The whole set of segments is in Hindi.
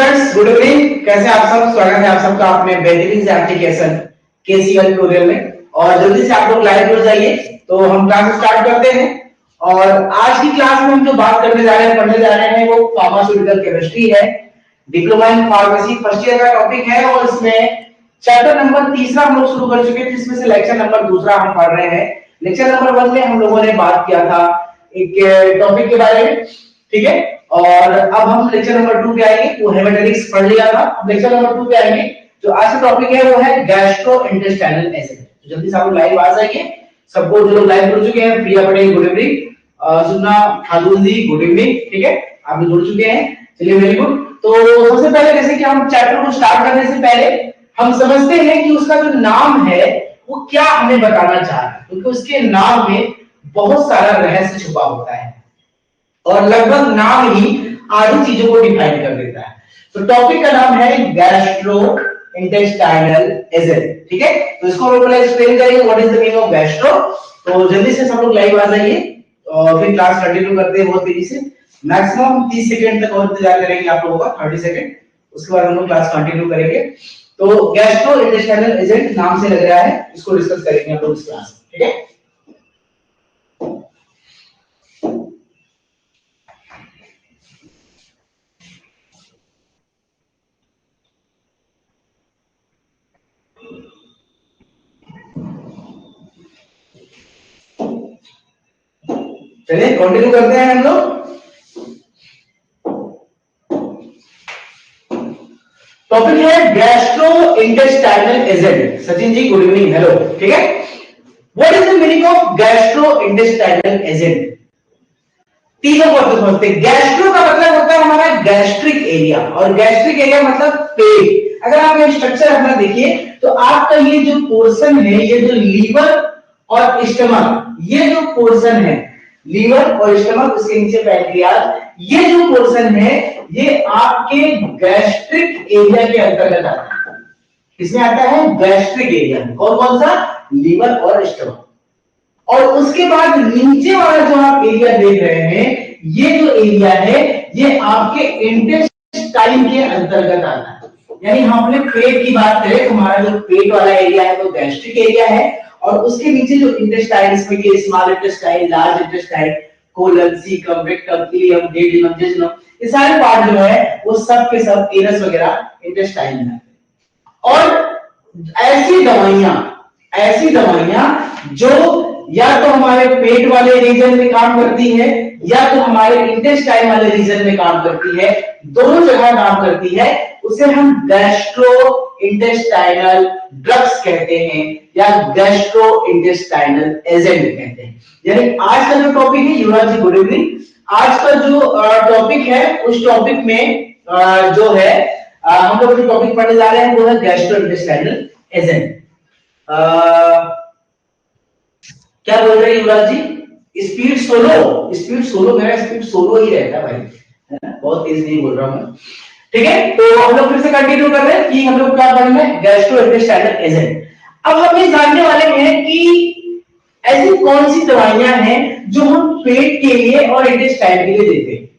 Students, good evening. कैसे आप सब? स्वागत है आप सबका अपने बेहतरीन से एप्लीकेशन केसीएल ट्यूटोरियल में। और जल्दी से आप लोग लाइव जुड़ जाइए तो हम क्लास स्टार्ट करते हैं। और आज की क्लास में हम जो बात करने जा रहे हैं, पढ़ने जा रहे हैं, वो फार्मास्यूटिकल केमिस्ट्री है। Diploma in pharmacy first year का टॉपिक है और इसमें चैप्टर नंबर 3 हम लोग शुरू कर चुके हैं, जिसमें से लेक्चर नंबर 2 हम पढ़ रहे हैं। लेक्चर नंबर 1 में हम लोगों ने बात किया था एक टॉपिक के बारे में, ठीक है। और अब हम लेक्चर नंबर 2 पे आएंगे। वो हेमेटोनिक्स पढ़ लिया था, अब लेक्चर नंबर 2 पे आएंगे। जो आज का टॉपिक है वो है गैस्ट्रोइंटेस्टाइनल एसिड। तो जल्दी से आप लाइव आ जाइए। सबको जो लोग लाइव जुड़ चुके हैं, प्रिया पटेल गुड इवनिंग, सुन्ना खातून जी गुड इवनिंग, ठीक है, आप जुड़ चुके हैं, चलिए वेरी गुड। तो सबसे पहले जैसे कि हम चैप्टर को स्टार्ट करने से पहले हम समझते हैं कि उसका जो नाम है वो क्या हमें बताना चाह रहा है, क्योंकि उसके नाम में बहुत सारा रहस्य छुपा होता है और लगभग नाम ही आधी चीजों को डिफाइन कर देता है। तो टॉपिक का नाम है गैस्ट्रोइंटेस्टाइनल एसिड, ठीक है। तो इसको हम लोग एक्सप्लेन करेंगे what is the meaning of gastro. तो जल्दी से सब लोग लाइव आ जाइए और फिर क्लास कंटिन्यू करते हैं बहुत तेजी से। मैक्सिमम 30 सेकंड तक और इंतजार करेंगे आप लोगों का, 30 सेकंड, उसके बाद हम लोग क्लास कंटिन्यू करेंगे। तो गैस्ट्रोइंटेस्टाइनल एसिड नाम से लग रहा है, इसको डिस्कस करेंगे हम लोग इस क्लास में, ठीक है। चलिए कंटिन्यू करते हैं हम लोग। टॉपिक है gastrointestinal acid. Sachin ji good evening, hello, ठीक है। What is the meaning of gastrointestinal acid? तीनों को समझते हैं। गैस्ट्रो का मतलब होता है हमारा गैस्ट्रिक एरिया, और गैस्ट्रिक एरिया मतलब पेट। अगर आप ये स्ट्रक्चर अपना देखिए तो आपका ये जो पोर्शन है, ये जो लीवर और स्टमक, ये जो पोर्शन है लीवर और स्टमक, उसके नीचे पैंक्रियाज, ये जो पोर्शन है ये आपके गैस्ट्रिक एरिया के अंतर्गत आता है। इसमें आता है गैस्ट्रिक एरिया, कौन कौन सा? लीवर और स्टमक। और उसके बाद नीचे वाला जो आप एरिया देख रहे हैं, ये जो एरिया है ये आपके इंटेस्टाइन के अंतर्गत आता है। यानी हम अपने पेट की बात करें तो हमारा जो पेट वाला एरिया है वो गैस्ट्रिक एरिया है, और उसके नीचे जो इंटेस्टाइन, इसमें ये small intestine, large intestine, colon, caecum, rectum, ileum, duodenum, jejunum, ये सारे पार्ट जो है वो सब के सब एनस वगैरह इंटेस्टाइन में आते हैं। और ऐसी दवाइयां जो या तो हमारे पेट वाले रीजन में काम करती है या तो हमारे इंटेस्टाइन वाले रीजन में काम करती है, दोनों जगह काम करती है, उसे हम गैस्ट्रोइंटेस्टाइनल ड्रग्स कहते हैं या गैस्ट्रोइंटेस्टाइनल एजेंट कहते हैं। यानी आज का जो टॉपिक है, युवराज जी गुड इवनिंग, आज का जो टॉपिक है उस टॉपिक में जो है हम लोग जो टॉपिक पढ़ने जा रहे हैं वो है गैस्ट्रोइंटेस्टाइनल एजेंट। क्या बोल रहे हैं युवराज जी? स्पीड सोलो मेरा स्पीड सोलो ही रहता है भाई, है ना, बहुत तेज नहीं बोल रहा हूं, ठीक है। तो हम लोग फिर से कंटिन्यू कर रहे हैं कि हम लोग क्या पढ़ेंगे, गैस्ट्रोइंटेस्टाइनल एजेंट। अब हम ये जानने वाले हैं कि ऐसी कौन सी दवाइयां हैं जो हम पेट के लिए और इंटेस्टाइन के लिए देते हैं।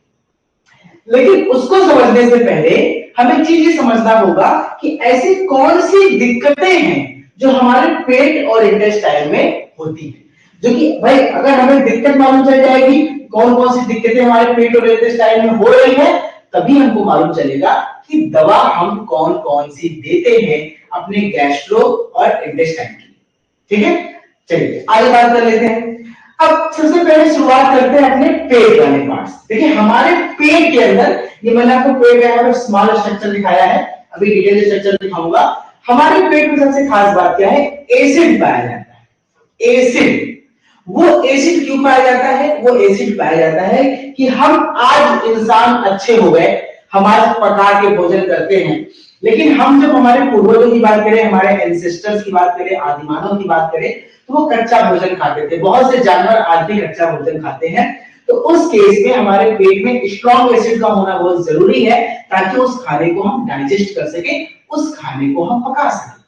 लेकिन उसको समझने से पहले हमें चीज ये समझना होगा कि ऐसी कौन सी दिक्कतें हैं जो हमारे पेट और इंटेस्टाइन में होती है। जो कि भाई अगर हमें दिक्कत मालूम चल जाएगी कौन कौन सी दिक्कतें हमारे पेट और इंटेस्टाइन में हो रही है, तभी हमको मालूम चलेगा कि दवा हम कौन कौन सी देते हैं अपने गैस्ट्रो और इंटेस्टाइन की, ठीक है। चलिए आगे बात कर लेते हैं। अब सबसे पहले शुरुआत करते हैं अपने पेट वाले पार्ट्स। देखिए हमारे पेट के अंदर, ये मैंने आपको पेट का स्मॉल स्ट्रक्चर दिखाया है, अभी डिटेल स्ट्रक्चर दिखाऊंगा। हमारे पेट में सबसे खास बात क्या है? एसिड पाया जाता है। एसिड, वो एसिड क्यों पाया जाता है? वो एसिड पाया जाता है कि हम आज इंसान अच्छे हो गए, हम आज पका के भोजन करते हैं, लेकिन हम जब हमारे पूर्वजों की बात करें, हमारे एंसेस्टर्स की बात करें, आदिमानव की बात करें, तो वो कच्चा भोजन खाते थे। बहुत से जानवर आज भी कच्चा भोजन खाते हैं। तो उस केस में हमारे पेट में स्ट्रॉन्ग एसिड का होना बहुत जरूरी है ताकि उस खाने को हम डाइजेस्ट कर सके, उस खाने को हम पका सके।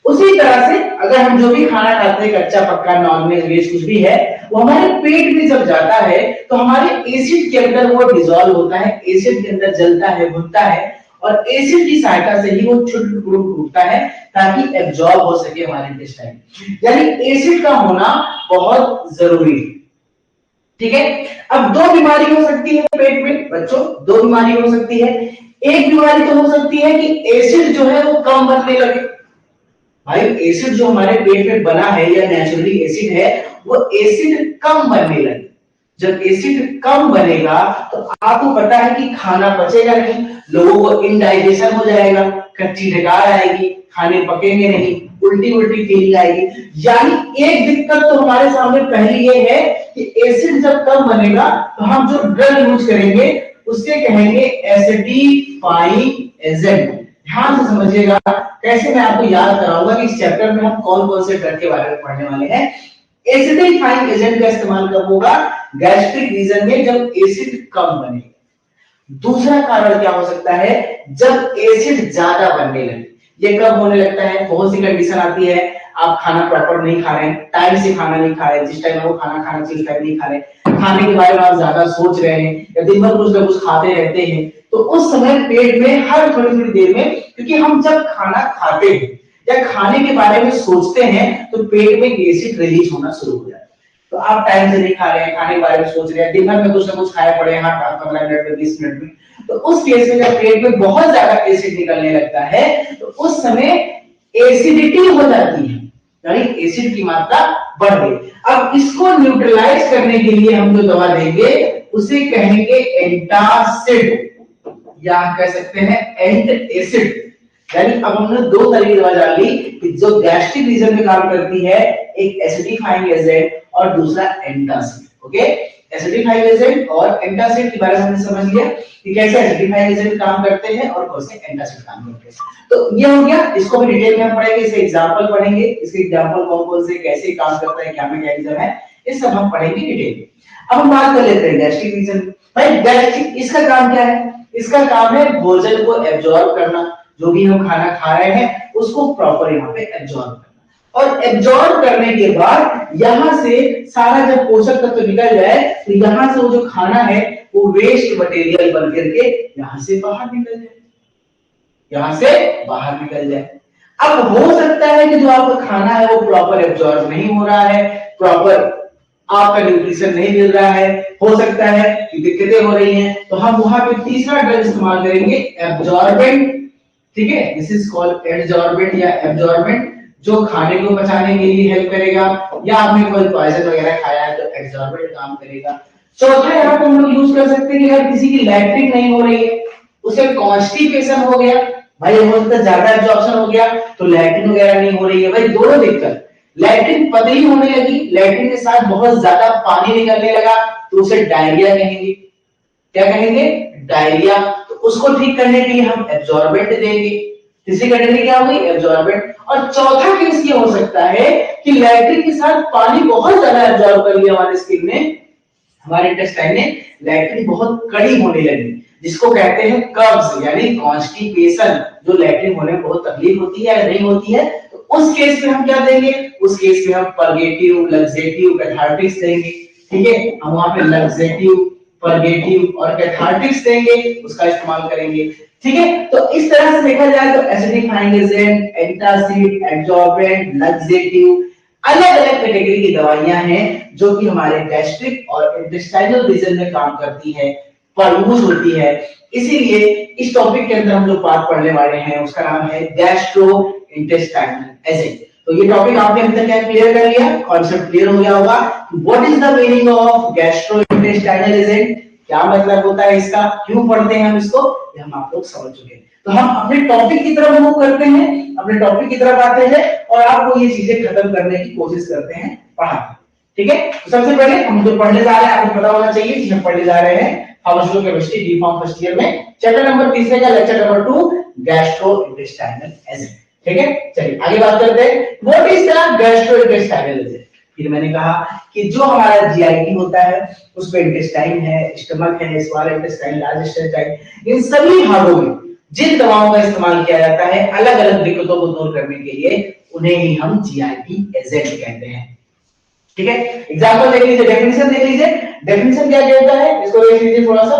उसी तरह से अगर हम जो भी खाना खाते हैं, कच्चा पक्का नॉनवेज वेज कुछ भी है, वो हमारे पेट में जब जाता है तो हमारे एसिड के अंदर वो डिसॉल्व होता है, एसिड के अंदर जलता है, भुनता है, और एसिड की सहायता से ही वो छोटे टुकड़ों में टूटता है ताकि एब्जॉर्ब हो सके हमारे इंटेस्टाइन। यानी एसिड का होना बहुत जरूरी है। ठीक है, अब दो बीमारी हो सकती है पेट में बच्चों, दो बीमारी हो सकती है। एक बीमारी तो हो सकती है कि एसिड जो है वो कम बनने लगे। भाई एसिड जो हमारे पेट में बना है या नेचुरली एसिड है, वो एसिड कम बनने लगे। जब एसिड कम बनेगा तो आपको पता है कि खाना पचेगा नहीं, लोगों को इनडाइजेशन हो जाएगा, कच्ची डकार आएगी, खाने पकेंगे नहीं, उल्टी उल्टी फीलिंग आएगी। यानी एक दिक्कत तो हमारे सामने पहली ये है कि एसिड जब कम बनेगा तो हम जो ड्रग यूज करेंगे उससे कहेंगे एसिडिफाइंग एजेंट। ध्यान से समझिएगा, कैसे मैं आपको याद कराऊंगा कि इस चैप्टर में हम कौन कौन से ड्रग के बारे में पढ़ने वाले हैं। एसिडिफाइंग एजेंट का इस्तेमाल कब होगा? गैस्ट्रिक रीजन में जब एसिड कम बनेगा। दूसरा कारण क्या हो सकता है? जब एसिड ज्यादा बनने लगे। ये कब होने लगता है? बहुत सी कंडीशन आती है, आप खाना प्रॉपर नहीं खा रहे हैं, टाइम से खाना नहीं खा रहे, जिस टाइम आपको खाना खाना चाहिए उस टाइम नहीं खा रहे, खाने के बारे में आप ज्यादा सोच रहे हैं या दिन भर कुछ ना कुछ खाते रहते हैं, तो उस समय पेट में हर थोड़ी थोड़ी देर में, क्योंकि हम जब खाना खाते हैं या खाने के बारे में सोचते हैं तो पेट में एसिड रिलीज होना शुरू हो जाता है। तो आप टाइम से नहीं खा रहे हैं, खाने के बारे में सोच रहे हैं, दिन भर में कुछ ना कुछ खाए पड़े हैं, 15 मिनट में 20 मिनट में, तो उस केस में जब पेट में बहुत ज्यादा एसिड निकलने लगता है तो उस समय एसिडिटी हो जाती है, यानी एसिड की मात्रा बढ़ गई। अब इसको न्यूट्रलाइज करने के लिए हम जो दवा देंगे उसे कहेंगे एंटासिड, या कह सकते हैं एंट एसिड। यानी अब हमने दो तरह की दवा डाल ली कि जो गैस्ट्रिक रीजन में काम करती है, एक एसिडिफाइंग एजेंट और दूसरा एंटासिड। ओके, एसिडिफाइंग एजेंट और एंटासिड के बारे में हमने समझ लिया कि कैसे एसिडिफाइंग एजेंट काम करते हैं और कैसे एंटासिड काम करते हैं। तो ये हो गया, इसको भी डिटेल में हम पढ़ेंगे, इसके एग्जांपल पढ़ेंगे, इसके एग्जांपल कौन-कौन से कैसे काम करता है, क्या मैकेनिज्म है, ये सब हम पढ़ेंगे डिटेल में। अब हम बात कर लेते हैं गैस्ट्रिक रीजन। भाई गैस्ट्रिक, इसका काम क्या है? इसका काम है भोजन को एब्जॉर्ब करना, जो भी हम खाना खा रहे हैं उसको प्रॉपर यहाँ पे एब्जॉर्ब करना, और एब्जॉर्ब करने के बाद यहां से सारा जब पोषक तत्व निकल जाए तो यहां से वो जो खाना है वो वेस्ट मटेरियल बन करके यहां से बाहर निकल जाए, यहां से बाहर निकल जाए। अब हो सकता है कि जो आपका खाना है वो प्रॉपर एब्जॉर्ब नहीं हो रहा है, प्रॉपर आपका न्यूट्रिशन नहीं मिल रहा है, हो सकता है कि दिक्कतें हो रही हैं, तो हम वहां पे तीसरा ड्रग इस्तेमाल करेंगे, एब्जॉर्बेंट। ठीक है, दिस इज कॉल्ड एडजॉर्बेंट या एब्जॉर्बेंट, जो खाने को पचाने के लिए हेल्प करेगा, या आपने कोई पॉइजन वगैरह खाया है तो एब्जॉर्बेंट काम करेगा। चौथा यहाँ पे हम लोग यूज कर सकते हैं कि अगर किसी की लैट्रिन नहीं हो रही है, उसे कॉन्स्टिपेशन हो गया, भाई हो सकता है ज्यादा एब्जॉर्प्शन हो गया तो लैट्रिन वगैरह नहीं हो रही है, भाई दोनों दिक्कत, लैट्रिन पतली होने लगी, लैट्रिन के साथ बहुत ज्यादा पानी निकलने लगा तो उसे डायरिया कहेंगे। क्या कहेंगे? डायरिया। तो उसको ठीक करने के लिए हम एब्जॉर्बेंट देंगे। तीसरी कैटेगरी क्या होगी? एब्जॉर्बेंट। और चौथा केस ये हो सकता है कि लैट्रिन के साथ पानी बहुत ज्यादा एब्जॉर्ब कर लिया हमारे स्किन ने, हमारे इंटेस्टाइन ने, लैट्रिन बहुत कड़ी होने लगी, जिसको कहते हैं कब्ज यानी कॉन्स्टिपेशन, जो लैट्रिन होने में बहुत तकलीफ होती है या नहीं होती है, तो उस केस में हम क्या देंगे? उस केस में हम पर्गेटिव, लग्जेटिव, कैथार्टिक्स देंगे। ठीक है, हम वहां पे लग्जेटिव, पर्गेटिव और कैथार्टिक्स देंगे, उसका इस्तेमाल करेंगे। ठीक है, तो इस तरह से देखा जाए तो acidifying agent, antacid, absorbent, laxative, अलग अलग कैटेगरी की दवाइयां हैं जो कि हमारे गैस्ट्रिक और इंटेस्टाइनल रीजन में काम करती है, यूज होती है। इसीलिए इस टॉपिक के अंदर हम जो पार्ट पढ़ने वाले हैं उसका नाम है गैस्ट्रो इंटेस्टाइनल एजेंट। तो ये टॉपिक आपने अभी तक क्या क्लियर कर लिया, कॉन्सेप्ट क्लियर हो गया होगा। What is the meaning of gastro intestinal agent, क्या मतलब होता है इसका, क्यों पढ़ते हैं हम इसको, ये हम आप लोग समझ चुके हैं। तो हम अपने टॉपिक की तरफ मूव करते हैं, अपने टॉपिक की तरफ आते हैं और आपको ये चीजें खत्म करने की कोशिश करते हैं पढ़ाते। ठीक है, तो सबसे पहले हम जो पढ़ने जा रहे हैं आपको पता होना चाहिए कि हम पढ़ने जा रहे हैं pharmaceutical chemistry B pharm first year में चैप्टर नंबर 3 का lecture number 2 gastrointestinal agent. ठीक है, चलिए आगे बात करते हैं। What is the gastrointestinal agent? फिर मैंने कहा कि जो हमारा जीआईटी होता है उसमें इंटेस्टाइन है, स्टमक है, स्मॉल इंटेस्टाइन, लार्ज इंटेस्टाइन, इन सभी भागों में जिन दवाओं का इस्तेमाल किया जाता है अलग अलग दिक्कतों को दूर करने के लिए, उन्हें ही हम जीआईटी एजेंट कहते हैं। ठीक है, एग्जांपल देख लीजिए, डेफिनेशन देख लीजिए, डेफिनेशन क्या कहता है इसको देख लीजिए थोड़ा सा।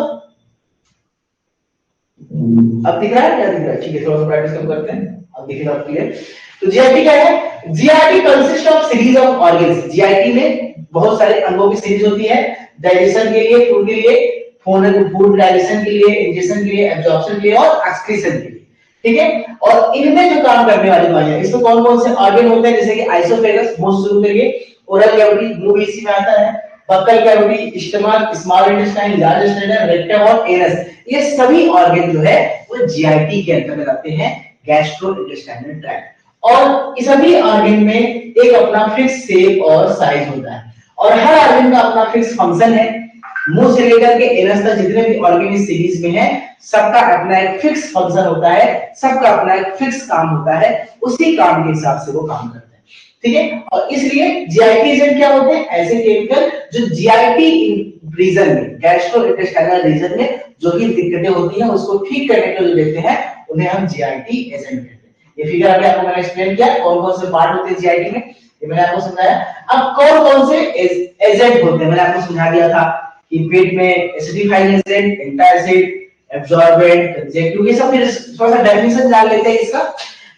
अब दिख रहा है क्या? दिख रहा है, ठीक है, थोड़ा सा प्रैक्टिस कम करते हैं, अब दिखेगा क्लियर। तो जीआईटी क्या है? GIT consist of series of organs. GIT में बहुत सारे अंगों की सीरीज होती है, डाइजेशन के लिए, फूड के लिए, फूड डाइजेशन के लिए, इंजेक्शन के लिए, एब्जॉर्प्शन के लिए और एक्सक्रीशन के लिए, ठीक है। और इनमें जो काम करने वाली दवाइयां, इसमें कौन कौन से ऑर्गन होते हैं, जैसे कि आइसोफेगस, मुंह से शुरू करिए, ओरल कैविटी, मुंह भी इसी में आता है, buccal cavity, stomach, small intestine, large intestine, rectum और एनस, ये सभी ऑर्गन जो है वो जीआईटी के अंतर्गत आते हैं, गैस्ट्रो इंटेस्टाइनल ट्रैक्ट। और इस सभी ऑर्गन में एक अपना फिक्स शेप और साइज होता है, और हर ऑर्गन का अपना फिक्स फंक्शन है। मुंह से लेकर के एनस तक जितने भी ऑर्गन इस सीरीज में है, सबका अपना एक फिक्स फंक्शन होता है, सबका अपना एक फिक्स काम होता है, उसी काम के हिसाब से वो काम करते हैं, ठीक है। और इसलिए जीआईटी एजेंट क्या होते हैं? ऐसे केमिकल जो जीआईटी रीजन में, गैस्ट्रो इंटेस्टाइनल रीजन में जो भी दिक्कतें होती हैं उसको ठीक करने के लिए देते हैं, उन्हें हम जीआईटी एजेंट कहते हैं। ये फिगर अभी आपको मैंने एक्सप्लेन किया कौन कौन से पार्ट होते हैं जीआईटी में, ये मैंने आपको समझाया। अब कौन कौन से एजेंट होते हैं मैंने आपको समझा दिया था कि पेट में acidifying agent, antacid, absorbent, conjunctive, ये सब फिर थोड़ा सा डेफिनेशन जान लेते हैं। इसका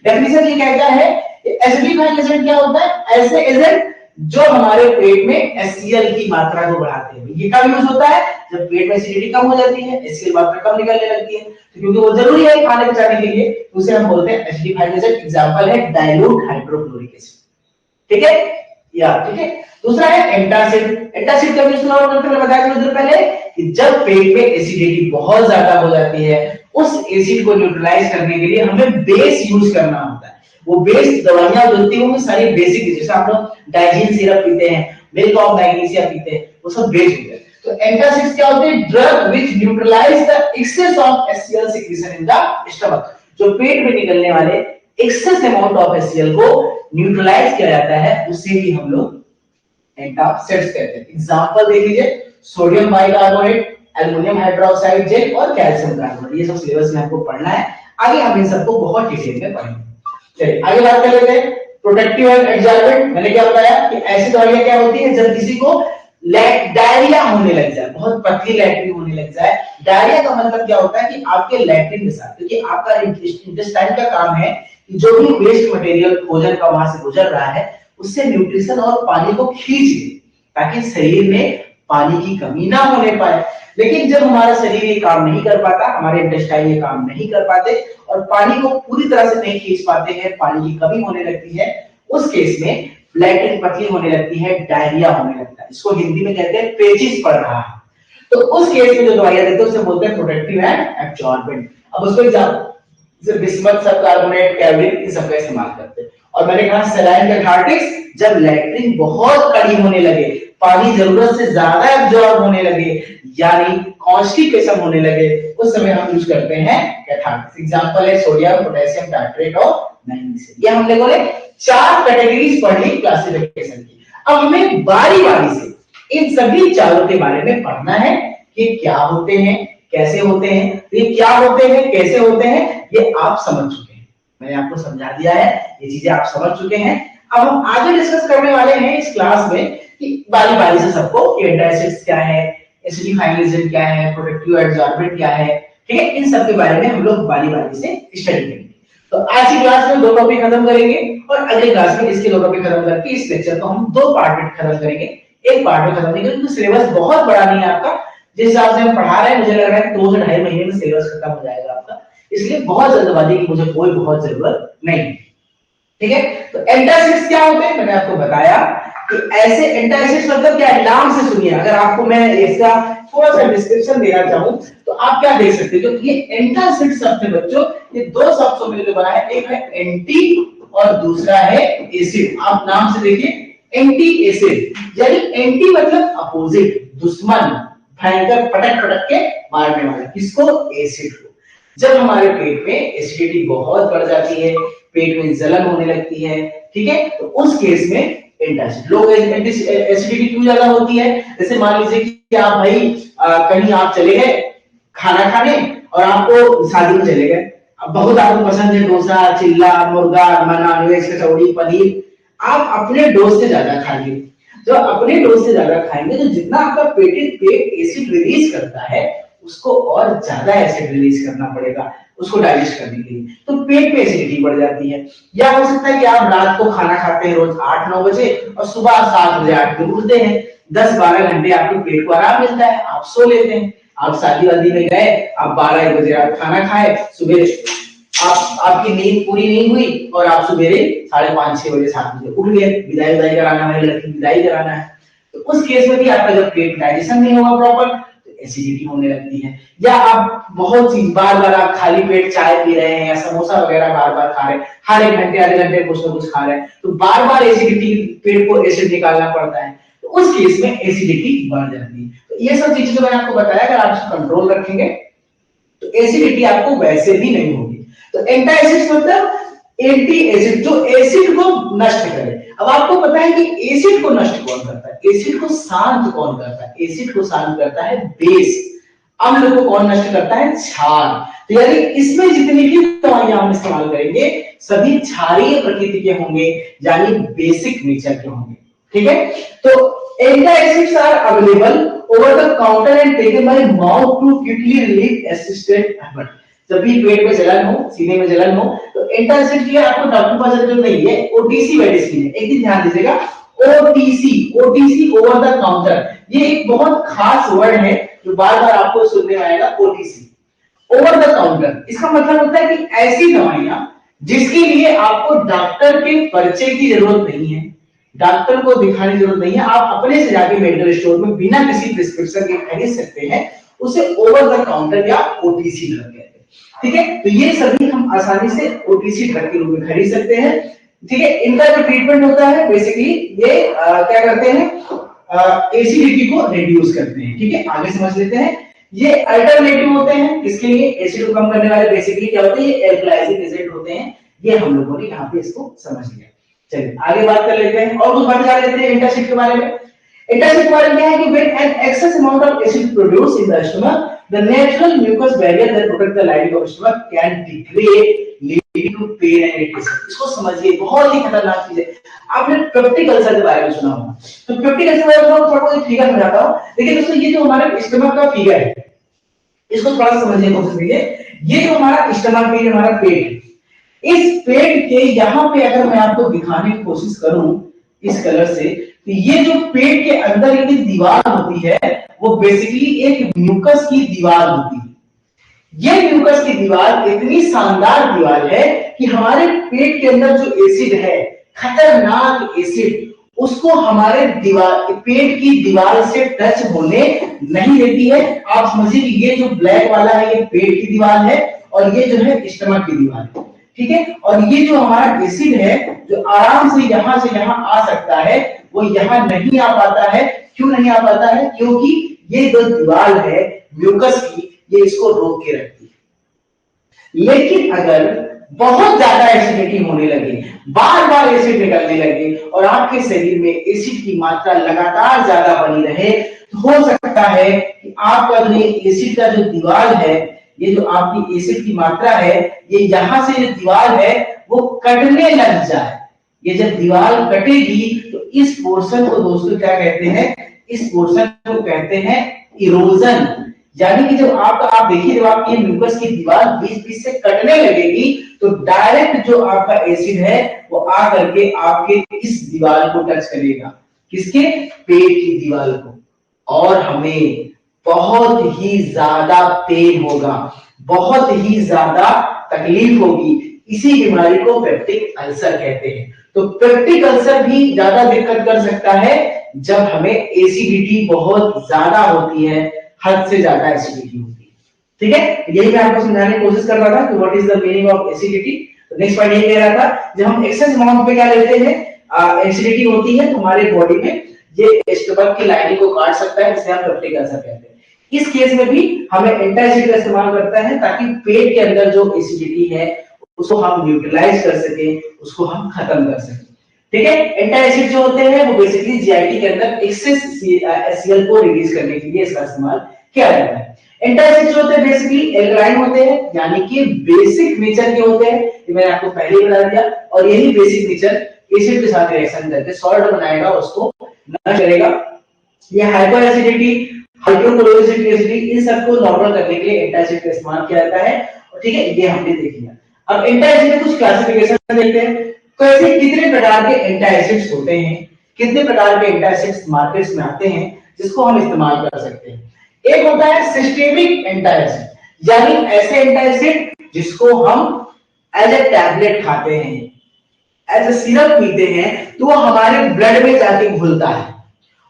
डेफिनेशन ये कहता है एसिडिफाइंग एजेंट क्या होता है? ऐसे एजेंट जो हमारे पेट में HCl की मात्रा को बढ़ाते हैं। ये कब यूज होता है? जब पेट में एसिडिटी कम हो जाती है, HCl मात्रा कम निकलने लगती है, तो क्योंकि वो जरूरी है खाने पचाने के लिए, तो उसे हम बोलते हैं एसिडिफाइंग एजेंट। एग्जांपल है डाइल्यूट हाइड्रोक्लोरिक एसिड, ठीक है या ठीक है। दूसरा है एंटासिड। एंटासिड का यूज मैंने बताया थोड़ी देर पहले कि जब पेट में एसिडिटी बहुत ज्यादा हो जाती है, उस एसिड को न्यूट्रलाइज करने के लिए हमें बेस यूज करना होता है। वो बेस दवाइयां जो होती हैं वो सारी बेसिक, जैसे आप लोग डाइजीन सिरप पीते हैं, मिल्क ऑफ मैग्नीशिया पीते हैं, वो सब बेस होते हैं। तो एंटासिड्स क्या होते हैं? Drug which neutralize the excess of HCl secretion in the stomach. जो पेट में निकलने वाले एक्सेस अमाउंट ऑफ HCl को न्यूट्रलाइज किया जाता है, उसे भी हम लोग एंटासिड्स कहते हैं। एग्जांपल देख लीजिए, sodium bicarbonate, aluminium hydroxide gel और कैल्शियम कार्बोनेट। ये सब सिलेबस में आपको पढ़ना है, आगे हम इन सबको बहुत डिटेल में पढ़ेंगे। चलिए आगे बात कर लेते हैं प्रोटेक्टिव एंड एब्जॉर्बेंट। मैंने क्या बताया कि ऐसी दवाइयां क्या होती है जब किसी को डायरिया होने लग जाए, बहुत पतली लैट्रिन होने लग जाए। डायरिया का मतलब क्या होता है कि आपके लैट्रिन के साथ, क्योंकि आपका इंटेस्टाइन का काम है कि जो भी वेस्ट मटेरियल भोजन का वहां से गुजर रहा है उससे न्यूट्रिशन और पानी को खींच ले, ताकि शरीर में पानी की कमी ना होने पाए। लेकिन जब हमारा शरीर ये काम नहीं कर पाता, हमारे इंटेस्टाइन ये काम नहीं कर पाते और पानी को पूरी तरह से नहीं खींच पाते हैं, पानी की कमी होने लगती है, उस केस में लैट्रिन पतली होने लगती है, डायरिया होने लगता है। इसको हिंदी में कहते हैं पेचिस पड़ रहा है। तो उस केस में जो दवाइयां देते हैं उसे बोलते हैं प्रोटेक्टिव एंड एब्जॉर्बेंट। अब उसको एग्जांपल बिस्मथ, सबकार्बोनेट, कैवलिन, इन सब का इस्तेमाल करते हैं। और मैंने कहा सलाइन कैथार्टिक्स, जब लैट्रिन बहुत कड़ी होने लगे, पानी जरूरत से ज्यादा एब्जॉर्ब होने लगे, यानी कॉन्स्टिपेशन होने लगे, उस समय हम यूज करते हैं कैथार्टिक्स। एग्जांपल है सोडियम, पोटेशियम टाइट्रेट और मैग्नीशियम। ये हम लोगों ने 4 कैटेगरीज पढ़ी क्लासिफिकेशन की। अब हमें बारी-बारी से इन सभी चारों के बारे में पढ़ना है कि क्या होते हैं, कैसे होते हैं। तो ये क्या होते हैं, कैसे होते हैं, ये आप समझ चुके हैं, मैंने आपको समझा दिया है, ये चीजें आप समझ चुके हैं। अब हम आगे डिस्कस करने वाले हैं इस क्लास में कि बारी-बारी से सबको एंटासिड्स क्या है, एसिडिफाइंग एजेंट क्या है, प्रोटेक्टिव एब्जॉर्बेंट क्या है, ठीक है। इन सब के बारे में हम लोग बारी-बारी से स्टडी करेंगे। तो आज की क्लास में 2 टॉपिक खत्म करेंगे और अगले क्लास में इसके 2 टॉपिक खत्म करके इस लेक्चर को हम 2 पार्ट में खत्म करेंगे। एक पार्ट में खत्म नहीं करेंगे क्योंकि सिलेबस बहुत बड़ा नहीं है आपका। जिस हिसाब से हम पढ़ा रहे हैं मुझे लग रहा है 2 से 2.5 महीने में सिलेबस खत्म हो जाएगा आपका, इसलिए बहुत जल्दबाजी की मुझे कोई बहुत जरूरत नहीं, ठीक है। तो एंटासिड्स क्या होते हैं मैंने आपको बताया कि ऐसे एंटासिड्स मतलब क्या है, नाम से सुनिए। अगर आपको मैं इसका थोड़ा सा डिस्क्रिप्शन देना चाहूं तो आप क्या देख सकते हो, ये एंटासिड शब्द है बच्चों, ये 2 शब्दों से मिलकर बना है, एक है एंटी और दूसरा है एसिड। आप नाम से देखिए एंटी एसिड, यानी एंटी मतलब अपोजिट, दुश्मन, भयंकर, पटक पटक के मारने वाला, किसको? एसिड को। जब हमारे पेट में एसिडिटी बहुत बढ़ जाती है, पेट में जलन होने लगती है, ठीक है, तो उस केस में एंटासिड। लोग एसिडिटी क्यों ज्यादा होती है, जैसे मान लीजिए कि आप भाई कहीं आप चले गए खाना खाने और आपको शादी में चले गए, अब बहुत आपको पसंद है डोसा, चिल्ला, मुर्गा, नॉनवेज, कचौड़ी, पनीर, आप अपने डोज से ज्यादा खाइए। जब अपने डोज से ज्यादा खाएंगे तो जितना आपका पेट एसिड रिलीज करता है उसको और ज्यादा एसिड रिलीज करना पड़ेगा उसको डाइजेस्ट करने के लिए, तो पेट पे एसिडिटी बढ़ जाती है। या हो सकता है कि आप रात को खाना खाते हैं रोज 8-9 बजे और सुबह 7 बजे 8 बजे उठते हैं, 10-12 घंटे आपके पेट को आराम मिलता है, आप सो लेते हैं। आप शादी वादी में गए, आप 12-1 बजे आप खाना खाए, सुबह आपकी नींद पूरी नहीं हुई और आप सवेरे 5:30-6 बजे 7 बजे उठ गए, विदाई कराना है, लड़की विदाई कराना है, तो उस केस में भी आपका जब पेट डाइजेशन नहीं होगा प्रॉपर तो एसिडिटी होने लगती है। या आप बहुत चीज बार-बार आप खाली पेट चाय पी रहे हैं या समोसा वगैरह बार-बार खा रहे हैं, हर 1 घंटे आधे घंटे कुछ ना कुछ खा रहे हैं, तो बार-बार एसिडिटी, पेट को एसिड निकालना पड़ता है, तो उस केस में एसिडिटी बढ़ जाती है। तो ये सब चीजें जो मैंने आपको बताया, अगर आप इसको कंट्रोल रखेंगे तो एसिडिटी आपको वैसे भी नहीं होगी। तो एंटी एसिड मतलब एंटी एसिड, जो एसिड को नष्ट करे। अब आपको पता है कि एसिड को नष्ट कौन करता है, एसिड को शांत कौन करता है? एसिड को शांत करता है बेस। अम्ल को कौन नष्ट करता है? क्षार। तो यानी इसमें जितनी भी दवाइयां हम इस्तेमाल करेंगे सभी क्षारीय प्रकृति के होंगे, यानी बेसिक नेचर के होंगे, ठीक है। तो antacids are available over the counter and taken by mouth to quickly relieve assisted effort। जब भी पेट में जलन हो, सीने में जलन हो, तो एंटासिड की आपको डॉक्टर के पास जरूरत नहीं है, ओटीसी मेडिसिन है। एक दिन ध्यान दीजिएगा, OTC, OTC over the counter, ये एक बहुत खास वर्ड है जो बार-बार आपको सुनने में आएगा, ओटीसी ओवर द काउंटर। इसका मतलब होता है कि ऐसी दवाइयां जिसके लिए आपको डॉक्टर के पर्चे की जरूरत नहीं है, डॉक्टर को दिखाने की जरूरत नहीं है, आप अपने से जाके मेडिकल स्टोर में बिना किसी प्रिस्क्रिप्शन के खरीद सकते हैं, उसे ओवर द काउंटर या ओटीसी ड्रग कहते हैं, ठीक है। तो ये सभी हम आसानी से ओटीसी ड्रग के रूप में खरीद सकते हैं, ठीक है। इनका जो ट्रीटमेंट होता है बेसिकली ये क्या करते हैं, एसिडिटी को रिड्यूस करते हैं, ठीक है। आगे समझ लेते हैं, ये अल्टरनेटिव होते हैं किसके लिए? एसिड को कम करने वाले बेसिकली क्या होते हैं? ये एल्कलाइजिंग एजेंट होते हैं। ये हम लोगों ने यहाँ पे इसको समझ लिया। चलिए आगे बात कर लेते हैं और कुछ बात जान लेते हैं एंटासिड के बारे में। एंटासिड के बारे में क्या है कि when an excess amount of acid produced in the stomach, the natural mucous barrier that protect the lining of stomach can degrade, leading to pain and irritation। इसको समझिए, बहुत ही खतरनाक चीज है। आपने पेप्टिक अल्सर के बारे में सुना होगा, तो पेप्टिक अल्सर के बारे में थोड़ा एक फिगर समझाता हूं। देखिए दोस्तों, ये जो हमारे स्टमक का फिगर है, इसको थोड़ा सा समझने की कोशिश कीजिए। ये जो हमारा स्टमक है, हमारा पेट है, इस पेट के यहाँ पे अगर मैं आपको दिखाने की कोशिश करूं इस कलर से, तो ये जो पेट के अंदर की दीवार होती है वो बेसिकली एक म्यूकस की दीवार होती है। ये म्यूकस की दीवार इतनी शानदार दीवार है कि हमारे पेट के अंदर जो एसिड है, खतरनाक एसिड, उसको हमारे दीवार, पेट की दीवार से टच होने नहीं देती है। आप समझिए कि ये जो ब्लैक वाला है ये पेट की दीवार है और ये जो है स्टमक की दीवार है, ठीक है। और ये जो हमारा एसिड है जो आराम से यहां आ सकता है, वो यहां नहीं आ पाता है। क्यों नहीं आ पाता है? क्योंकि ये जो दीवार है म्यूकस की, ये इसको रोक के रखती है। लेकिन अगर बहुत ज्यादा एसिडिटी होने लगे, बार-बार एसिड निकलने लगे और आपके शरीर में एसिड की मात्रा लगातार ज्यादा बनी रहे, तो हो सकता है कि आपका जो एसिड का जो दीवार है, ये जो आपकी एसिड की मात्रा है, ये यहां से जो दीवार है वो कटने लग जाए। ये जब दीवार कटेगी तो इस पोर्शन को दोस्तों क्या कहते हैं? इस पोर्शन को कहते हैं इरोजन। यानी कि जब आप देखिए, जब आपकी म्यूकस की दीवार बीच-बीच से कटने लगेगी तो डायरेक्ट जो आपका एसिड है वो आ करके आपके इस दीवार को टच करेगा। किसके? पेट की दीवार को। और हमें बहुत ही ज्यादा पेन होगा, बहुत ही ज्यादा तकलीफ होगी। इसी बीमारी को पेप्टिक अल्सर कहते हैं। तो पेप्टिक अल्सर भी ज्यादा दिक्कत कर सकता है जब हमें एसिडिटी बहुत ज्यादा होती है, हद से ज्यादा एसिडिटी होती है, ठीक है। यही मैं आपको समझाने की कोशिश कर रहा था कि what is the meaning of acidity. तो नेक्स्ट पॉइंट ये कह रहा था, जब हम एक्सेस अमाउंट पे क्या लेते हैं, एसिडिटी होती है तो हमारे बॉडी में ये स्टमक की लाइनिंग को काट सकता है, जिसे हम पेप्टिक अल्सर कहते हैं। इस केस में भी हमें एंटासिड का इस्तेमाल करता है ताकि पेट के अंदर जो एसिडिटी है उसको हम न्यूट्रलाइज कर सके, उसको हम खत्म कर सके, ठीक है। एंटासिड जो होते हैं वो बेसिकली जीआईटी के अंदर एक्सेस एचसीएल को रिलीज करने के लिए इसका इस्तेमाल किया जाता है। एंटासिड जो होते हैं बेसिकली एल्कलाइन होते हैं, यानी कि बेसिक नेचर के होते हैं, ये मैंने आपको पहले ही बता दिया। और यही बेसिक नेचर एसिड के साथ रिएक्शन करके सॉल्ट बनाएगा, उसको नष्ट करेगा। ये हाइपर एसिडिटी हाइड्रोक्लोरोसिटी इन सबको नॉर्मल करने के लिए एंटासिड का इस्तेमाल किया जाता है। और ठीक है, ये हमने देख लिया। अब एंटासिड में कुछ क्लासिफिकेशन देखते हैं। तो ऐसे कितने प्रकार के एंटासिड्स होते हैं, कितने प्रकार के एंटासिड्स मार्केट्स में आते हैं जिसको हम इस्तेमाल कर सकते हैं। एक होता है सिस्टेमिक एंटासिड, यानी ऐसे एंटासिड जिसको हम एज ए टैबलेट खाते हैं, एज ए सिरप पीते हैं, तो वो हमारे ब्लड में जाके घुलता है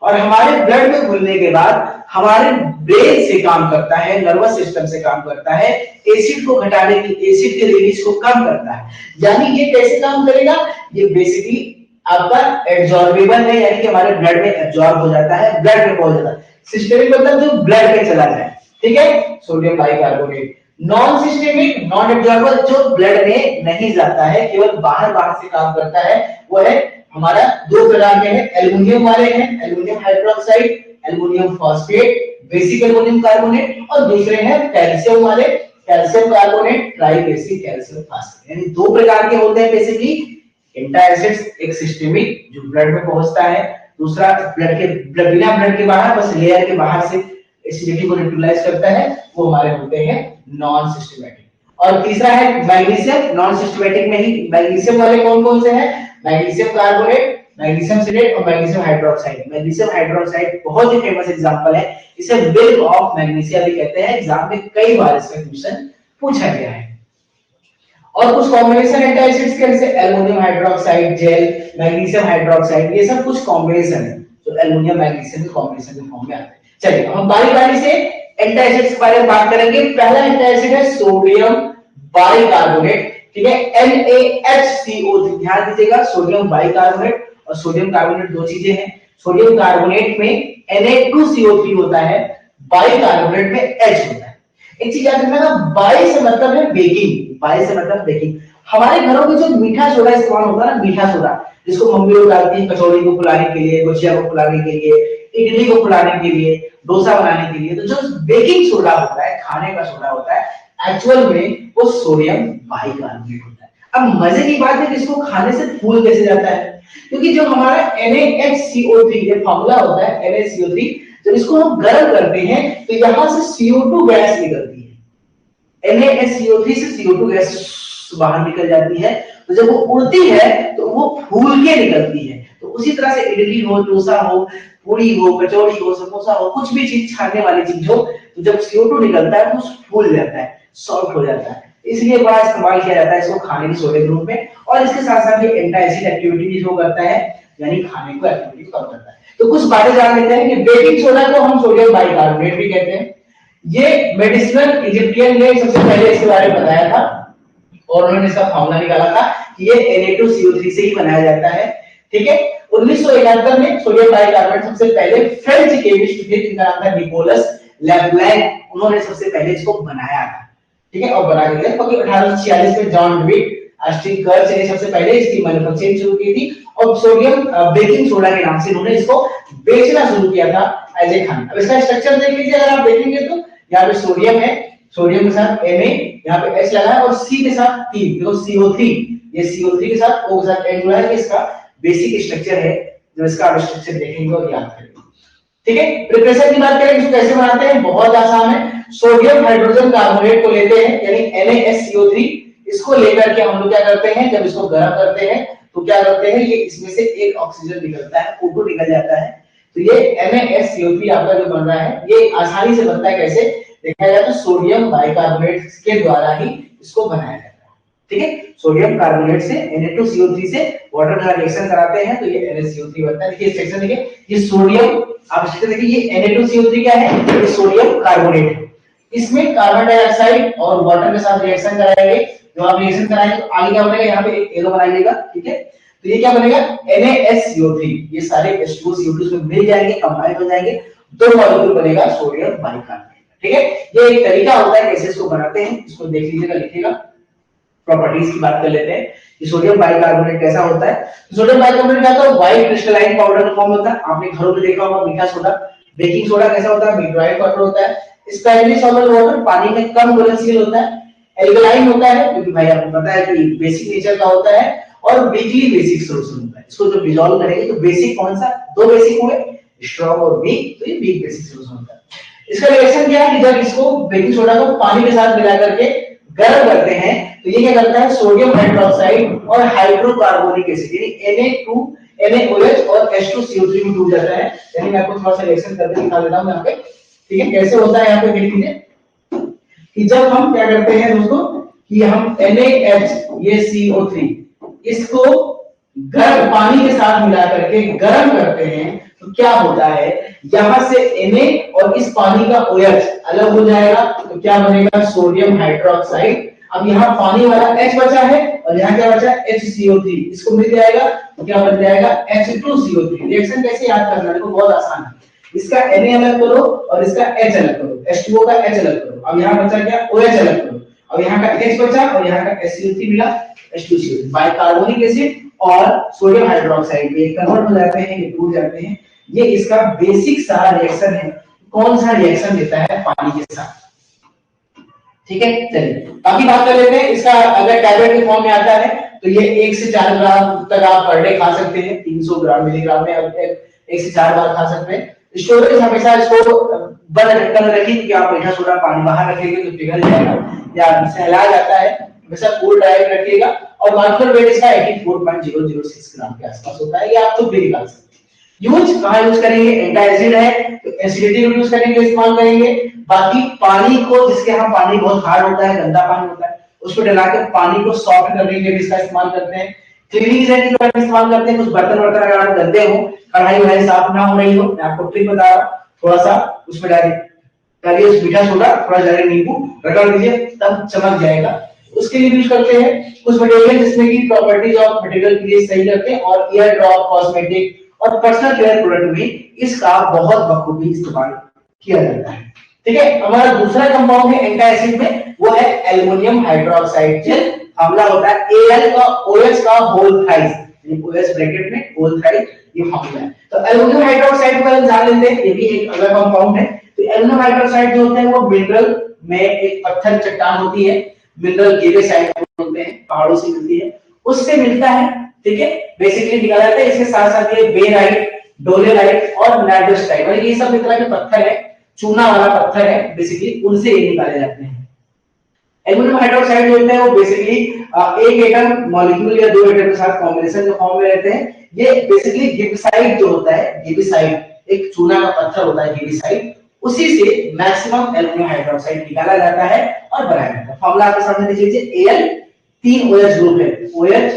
और हमारे ब्लड में घुलने के बाद हमारे ब्रेन से काम करता है, नर्वस सिस्टम से काम करता है, एसिड को घटाने की, एसिड के रिलीज को कम करता है। यानी ये कैसे काम करेगा, ये बेसिकली आपका एब्जॉर्बेबल है, यानी कि हमारे ब्लड में एब्जॉर्ब हो जाता है, ब्लड में पहुंच जाता है। सिस्टेमिक मतलब जो ब्लड में चला जाए, ठीक है, sodium bicarbonate. Non systemic, non absorbable, जो ब्लड में नहीं जाता है, केवल बाहर बाहर से काम करता है, वो है हमारा दो प्रकार के हैं, एल्युमिनियम वाले हैं, aluminium hydroxide, aluminium phosphate, basic aluminium carbonate, और दूसरे हैं कैल्शियम वाले, कैल्शियम कार्बोनेट, ट्राइक एसिड कैल्शियम फॉस्फेट। यानी दो प्रकार के होते हैं बेसिकली एंटासिड्स। एक सिस्टेमिक जो ब्लड में पहुंचता है, दूसरा बिना ब्लड के बाहर, बस लेयर के बाहर से एसिडिटी को न्यूट्रलाइज करता है, वो हमारे होते हैं नॉन सिस्टमैटिक। और तीसरा है मैग्नीशियम। नॉन सिस्टमैटिक में ही मैग्नीशियम वाले कौन कौन से हैं, मैग्नीशियम कार्बोनेट, मैग्नीशियम सिलेट और मैग्नीशियम हाइड्रोक्साइड। मैग्नीशियम हाइड्रोक्साइड बहुत ही फेमस एग्जांपल है, इसे मिल्क ऑफ मैग्नीशिया भी कहते हैं। एग्जाम में कई बार इसका क्वेश्चन पूछा गया है। और कुछ कॉम्बिनेशन एंटासिड्स के जैसे aluminium hydroxide gel, magnesium hydroxide, ये सब कुछ कॉम्बिनेशन है जो एल्युमिनियम मैग्नीशियम के कॉम्बिनेशन के फॉर्म में आते हैं। चलिए हम बारी बारी से एंटासिड्स के बारे में बात करेंगे। पहला एंटासिड है सोडियम बाइकार्बोनेट, ठीक है, NaHCO3। ध्यान दीजिएगा, सोडियम बाइकार्बोनेट और सोडियम कार्बोनेट दो चीजें हैं। सोडियम कार्बोनेट में Na2CO3 होता है, बाइकार्बोनेट में H होता है। एक चीज याद रखना, बाई से मतलब है बेकिंग, बाई से मतलब बेकिंग। हमारे घरों में जो मीठा सोडा इस्तेमाल होता है ना, मीठा सोडा जिसको मम्मी लोग डालती है कचौड़ी को फुलाने के लिए, गुजिया को फुलाने के लिए, इडली को फुलाने के लिए, डोसा बनाने के लिए, तो जो बेकिंग सोडा होता है, खाने का सोडा होता है, एक्चुअल में वो सोडियम बाइकार्बोनेट होता है। अब मजे की बात है कि इसको खाने से फूल कैसे जाता है, क्योंकि जो हमारा NaHCO3 ये फार्मूला होता है NaCO3, जब इसको हम गर्म करते हैं तो यहां से CO2 गैस निकलती है, NaSCO3 से CO2 गैस बाहर निकल जाती है। तो जब वो उड़ती है तो वो फूल के निकलती है। तो उसी तरह से इडली हो, डोसा हो, पूरी हो, कचौड़ी हो, समोसा हो, कुछ भी चीज छानने वाली चीज हो, तो जब CO2 निकलता है तो फूल जाता है, सॉफ्ट हो जाता है। इसलिए बड़ा इस्तेमाल किया जाता है इसको खाने की सोडे के रूप में। और इसके साथ साथ ये एंटी एसिड एक्टिविटी भी जो करता है, यानी खाने को एक्टिविटी कम करता है। तो कुछ बातें जान लेते हैं कि बेकिंग सोडा को हम सोडियम बाइकार्बोनेट भी कहते हैं। ये मेडिसिनल इजिप्शियन ने सबसे पहले इसके बारे में बताया था और उन्होंने इसका फार्मूला निकाला था कि ये Na2CO3 से ही बनाया जाता है, ठीक है। 1971 में सोडियम बाइकार्बोनेट सबसे पहले फ्रेंच केमिस्ट थे जिनका नाम था निकोलस लेब्लैंक, उन्होंने सबसे पहले इसको बनाया था, ठीक है। और बना के दिया। 1846 में जॉन डविट अस्टिकर्च ने सबसे पहले इसकी मैन्युफैक्चरिंग शुरू की थी और सोडियम बेकिंग सोडा के नाम से उन्होंने इसको बेचना शुरू किया था एज ए खाना। अब इसका स्ट्रक्चर देख लीजिए, अगर आप देखेंगे तो यहाँ पे सोडियम है, सोडियम के साथ Na, यहाँ पे H लगा है और C के साथ T, देखो CO3, ये CO3 के साथ O के साथ N जुड़ा है। इसका बेसिक स्ट्रक्चर है, जो इसका आप स्ट्रक्चर देखेंगे और याद करेंगे, ठीक है। प्रिपरेशन की बात करें इसको कैसे बनाते हैं, बहुत आसान है। सोडियम हाइड्रोजन कार्बोनेट को लेते हैं, यानी NaSCO3, इसको लेकर के हम लोग क्या करते हैं, जब इसको गर्म करते हैं तो क्या करते हैं, ये इसमें से एक ऑक्सीजन निकलता है, O2 निकल जाता है। तो ये NaSCO3 आपका जो बन रहा है, ये आसानी से बनता है। कैसे देखा जाए तो सोडियम बाइकार्बोनेट के द्वारा ही इसको बनाया जाता है, ठीक है। सोडियम कार्बोनेट से Na2CO3 से वाटर का रिएक्शन कराते हैं तो ये NaCO3 बनता है। देखिए सेक्शन देखिए, ये सोडियम, आप स्ट्रक्चर देखिए, ये Na2CO3 क्या है, ये सोडियम कार्बोनेट है। इसमें कार्बन डाइऑक्साइड और वाटर के साथ रिएक्शन कराएंगे। जो आप रिएक्शन कराएंगे तो आगे क्या बनेगा, यहाँ पे एक एरो बनाइएगा, ठीक है। तो ये क्या बनेगा, NaSCO3, ये सारे H2O CO2 में मिल जाएंगे, कंबाइन हो जाएंगे, दो मॉलिक्यूल बनेगा सोडियम बाइकार्बोनेट, ठीक है। ये एक तरीका होता है कैसे इसको बनाते हैं, इसको देख लीजिएगा, लिखिएगा। प्रॉपर्टीज की बात कर लेते हैं कि सोडियम बाइकार्बोनेट कैसा होता है। सोडियम बाइकार्बोनेट क्या होता है, व्हाइट क्रिस्टलाइन पाउडर का फॉर्म होता है। आपने घरों में देखा होगा मीठा सोडा। बेकिंग सोडा कैसा होता है, मिनरल वाटर होता है। स्पाइरली सॉल्वेंट वाटर पानी में कम घुलनशील होता है। एल्कलाइन होता है क्योंकि भाई आपको पता है कि बेसिक नेचर का होता है। और वीकली बेसिक सॉल्यूशन होता है, इसको जब डिसॉल्व करेंगे तो बेसिक कौन सा, दो बेसिक हुए, स्ट्रॉन्ग और वीक, तो ये वीक बेसिक सॉल्यूशन होता है। इसका रिएक्शन क्या है कि जब इसको बेकिंग सोडा को पानी के साथ मिला करके गर्म करते हैं तो ये क्या करता है, सोडियम हाइड्रोक्साइड और हाइड्रोकार्बोनिक एसिड यानी NaOH और H2CO3 में डूब जाता है। यानी मैं आपको थोड़ा सा रिएक्शन करके दिखा देता हूं यहाँ पे, ठीक है, कैसे होता है यहाँ पे देख लीजिए कि जब हम क्या करते हैं दोस्तों कि हम NaH ये CO3 इसको गर्म पानी के साथ मिला करके गर्म करते हैं तो क्या होता है, यहां से Na और इस पानी का OH अलग हो जाएगा तो क्या बनेगा, सोडियम हाइड्रोक्साइड। अब यहाँ पानी वाला H बचा है और यहाँ क्या बचा, HCO3, इसको मिल जाएगा तो क्या बन जाएगा, H2CO3। रिएक्शन कैसे याद करना है, देखो बहुत आसान है, इसका Na अलग करो और इसका H अलग करो, H2O का H अलग करो, अब यहाँ बचा क्या, OH अलग करो, अब यहाँ का H बचा और यहाँ का HCO3 मिला, H2CO3 बाइकार्बोनिक एसिड और सोडियम हाइड्रोक्साइड ये कन्वर्ट हो जाते हैं, ये टूट जाते हैं। ये इसका बेसिक सा रिएक्शन है, कौन सा रिएक्शन देता है पानी के साथ, ठीक है। चलिए बाकी बात कर लेते हैं। इसका अगर टैबलेट के फॉर्म में आता है तो ये 1 से 4 ग्राम तक आप पर डे खा सकते हैं, 300 ग्राम मिलीग्राम में 1 से 4 बार खा सकते हैं। स्टोरेज हमेशा इसको बंद कर रखिए क्योंकि आप मीठा सोडा पानी बाहर रखेंगे तो पिघल जाएगा या सहला जाता है, हमेशा कूल डाइट रखिएगा। और मॉलिक्यूलर वेट इसका 84.006 ग्राम के आसपास होता है, ये आप तो भी निकाल सकते हैं। यूज कहां यूज करेंगे, एंटी एसिड है तो एसिडिटी में यूज करेंगे, इस्तेमाल करेंगे। बाकी पानी को, जिसके यहाँ पानी बहुत हार्ड होता है, गंदा पानी होता है, उसको डलाकर पानी को सॉफ्ट करने के लिए भी इसका इस्तेमाल करते हैं। क्लीनिंग एजेंट का इस्तेमाल करते हैं, कुछ बर्तन वर्तन अगर गंदे हो, कढ़ाई वढ़ाई साफ ना हो रही हो, मैं आपको ट्रिक बता रहा हूं, थोड़ा सा उसमें डालिए मीठा सोडा, थोड़ा डालिए नींबू, रगड़ दीजिए, तब चमक जाएगा। उसके लिए यूज करते हैं कुछ मटेरियल जिसमें की प्रॉपर्टीज ऑफ मटेरियल के लिए सही रहते हैं, और ईयर ड्रॉप, कॉस्मेटिक और पर्सनल केयर प्रोडक्ट में इसका बहुत बखूबी इस्तेमाल किया जाता है, ठीक है। हमारा दूसरा कंपाउंड है एंटी एसिड में, वो है एल्युमिनियम हाइड्रोक्साइड जेल। हमला होता है Al का OH का होल थ्राइस, यानी OH ब्रैकेट में होल थ्राइस, ये हमला है। तो एल्युमिनियम हाइड्रोक्साइड को जान लेते हैं, ये भी एक अलग कंपाउंड है। तो एल्युमिनियम हाइड्रोक्साइड जो होता है वो मिनरल में एक पत्थर चट्टान होती है, मिनरल गिबेसाइट बोलते हैं, पहाड़ों से मिलती है, उससे मिलता है, ठीक है। बेसिकली निकाला जाता है। इसके साथ साथ ये बेराइट, डोलेराइट और लैड्रोस्टाइट, ये सब एक तरह के पत्थर है, चूना वाला पत्थर है, बेसिकली उनसे ये निकाले जाते हैं। एल्युमिनियम हाइड्रोक्साइड जो होता है वो बेसिकली एक एटम मॉलिक्यूल या 2 एटम के साथ कॉम्बिनेशन के फॉर्म में रहते हैं। ये बेसिकली गिब्साइट जो होता है, गिब्साइट एक चूना का पत्थर होता है गिब्साइट, उसी से मैक्सिमम एल्युमिनियम हाइड्रोक्साइड निकाला जाता है और बनाया जाता है। फॉर्मूला आपके सामने देख लीजिए, Al 3 OH ग्रुप है, OH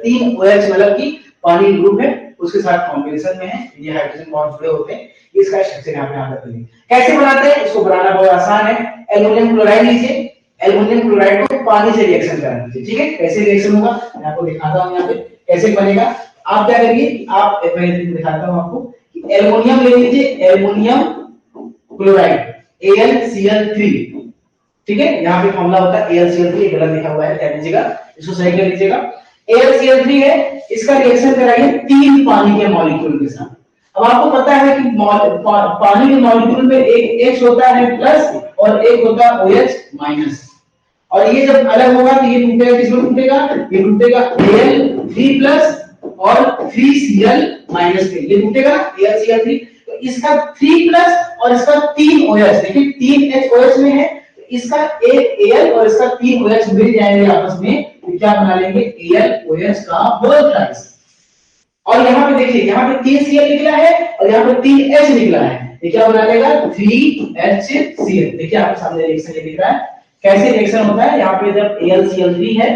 3 OH मतलब कि पानी ग्रुप है, उसके साथ कॉम्बिनेशन में है, ये हाइड्रोजन बॉन्ड जुड़े होते हैं। इसका स्ट्रक्चर यहां पे याद रखिए। कैसे बनाते हैं, इसको बनाना बहुत आसान है। एल्युमिनियम क्लोराइड लीजिए, एल्युमिनियम क्लोराइड को पानी से रिएक्शन करा दीजिए, ठीक है। कैसे रिएक्शन होगा मैं आपको दिखाता हूं यहाँ पे कैसे बनेगा। आप क्या करिए, आप पहले दिखाता हूं आपको कि एल्युमिनियम ले लीजिए, एल्युमिनियम क्लोराइड AlCl3, ठीक है। यहाँ पे फॉर्मूला होता है AlCl3, गलत लिखा हुआ है, ध्यान दीजिएगा, इसको सही कर लीजिएगा। AlCl3 है, इसका रिएक्शन कराइए 3 पानी के मॉलिक्यूल के साथ। अब आपको पता है कि पानी के मॉलिक्यूल में एक H होता है प्लस और एक होता है OH माइनस, और ये जब अलग होगा तो ये टूटेगा, किसमें टूटेगा, ये टूटेगा Al3 प्लस और 3Cl माइनस में, ये टूटेगा AlCl3। तो इसका 3 प्लस और इसका 3 OH, देखिए 3 H OH में है, इसका एक Al और इसका 3 OH मिल जाएंगे आपस में, तो क्या बना लेंगे, AlOH का होल थ्राइस। और यहाँ पे देखिए, यहाँ पे 3Cl निकला है और यहाँ पे 3H निकला है, ये क्या बना लेगा, 3HCl। देखिए आपके सामने रिएक्शन ये दिख रहा है, कैसे रिएक्शन होता है। यहाँ पे जब AlCl3 है,